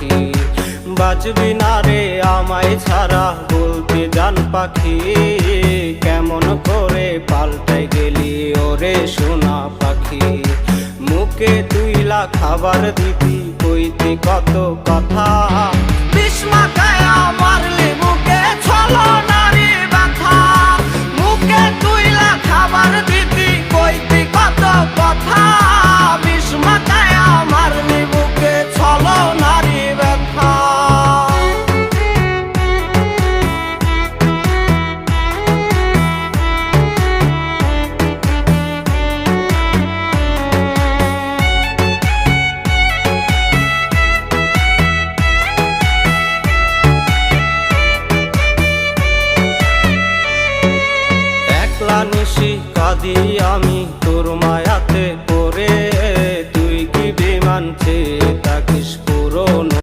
পাখি। বাঁচবি না রে আমায় ছাড়া বলতে জান পাখি, কেমন করে পাল্টে গেলি ওরে সোনা পাখি। মুখে তুইলা খাবার দিবি কইতি কত কথা, বিষ মাখায়া মারলি মুখে ছলনারি ব্যথা। মুখে তুইলা খাবার দিবি কইতি কত কথা, বিষ মাখায়া মারলি মুখে ছলনারি ব্যথা। নিশি কাঁদি